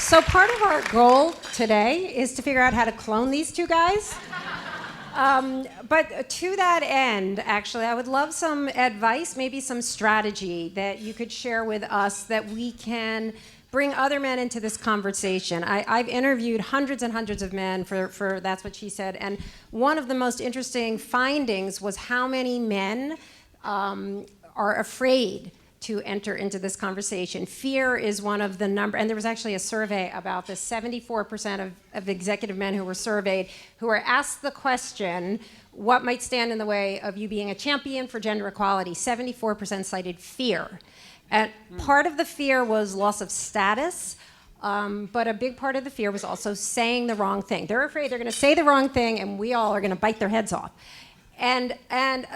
So part of our goal today is to figure out how to clone these two guys. But to that end, actually, I would love some advice, maybe some strategy that you could share with us that we can bring other men into this conversation. I've interviewed hundreds and hundreds of men for That's What She Said, and one of the most interesting findings was how many men are afraid to enter into this conversation. Fear is one of the number, and there was actually a survey about this. 74% of executive men who were surveyed, who were asked the question, what might stand in the way of you being a champion for gender equality? 74% cited fear. And part of the fear was loss of status, but a big part of the fear was also saying the wrong thing. They're afraid they're gonna say the wrong thing and we all are gonna bite their heads off. And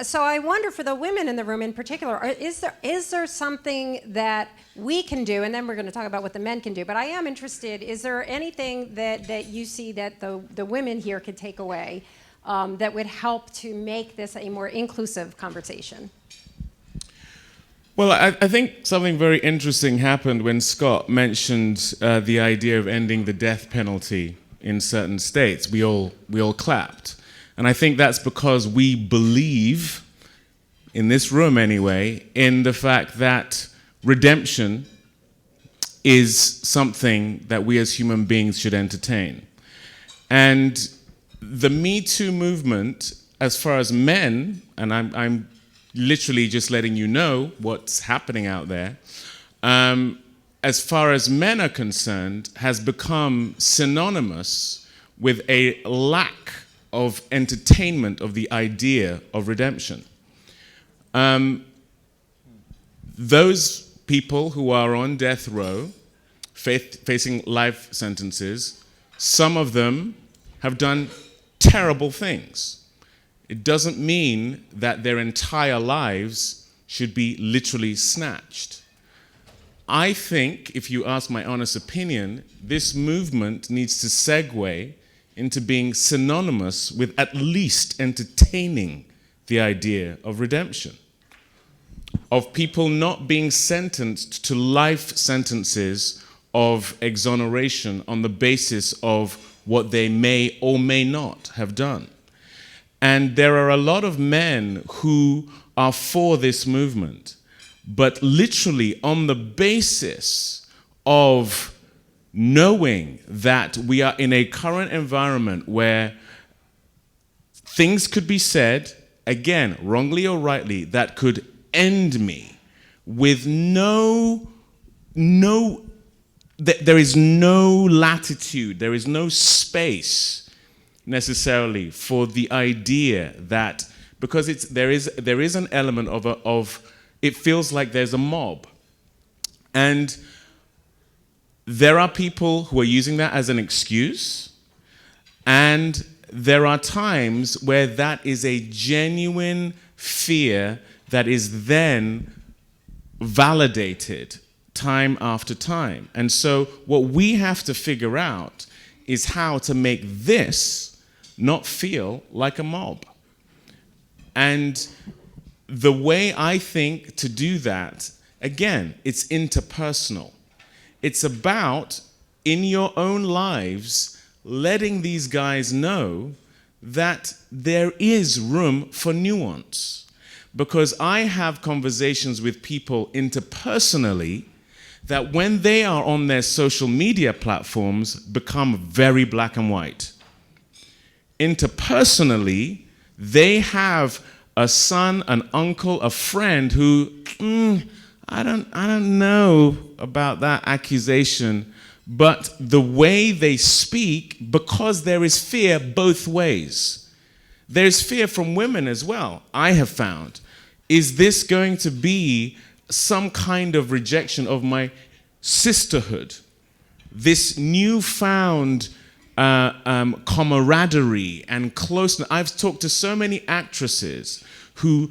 so I wonder, for the women in the room in particular, is there something that we can do, and then we're going to talk about what the men can do, but I am interested, is there anything that you see that the women here could take away that would help to make this a more inclusive conversation? Well, I think something very interesting happened when Scott mentioned the idea of ending the death penalty in certain states. We all clapped. And I think that's because we believe, in this room anyway, in the fact that redemption is something that we as human beings should entertain. And the Me Too movement, as far as men, and I'm literally just letting you know what's happening out there, as far as men are concerned, has become synonymous with a lack of entertainment of the idea of redemption. Those people who are on death row, facing life sentences, some of them have done terrible things. It doesn't mean that their entire lives should be literally snatched. I think, if you ask my honest opinion, this movement needs to segue into being synonymous with at least entertaining the idea of redemption, of people not being sentenced to life sentences of exoneration on the basis of what they may or may not have done. And there are a lot of men who are for this movement, but literally on the basis of knowing that we are in a current environment where things could be said, again, wrongly or rightly, that could end me with there is no latitude, there is no space necessarily for the idea that, because there is an element of it feels like there's a mob. And there are people who are using that as an excuse, and there are times where that is a genuine fear that is then validated time after time. And so what we have to figure out is how to make this not feel like a mob. And the way I think to do that, again, it's interpersonal. It's about, in your own lives, letting these guys know that there is room for nuance. Because I have conversations with people interpersonally that, when they are on their social media platforms, become very black and white. Interpersonally, they have a son, an uncle, a friend who, I don't know about that accusation, but the way they speak, because there is fear both ways. There's fear from women as well, I have found. Is this going to be some kind of rejection of my sisterhood? This newfound camaraderie and closeness. I've talked to so many actresses who,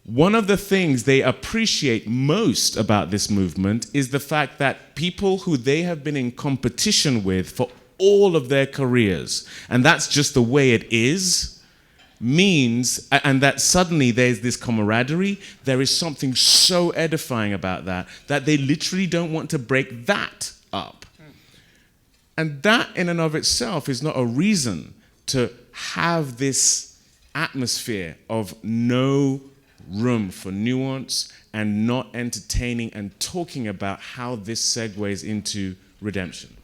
one of the things they appreciate most about this movement is the fact that people who they have been in competition with for all of their careers, and that's just the way it is, means, and that suddenly there's this camaraderie, there is something so edifying about that, that they literally don't want to break that up. And that in and of itself is not a reason to have this atmosphere of no room for nuance and not entertaining and talking about how this segues into redemption.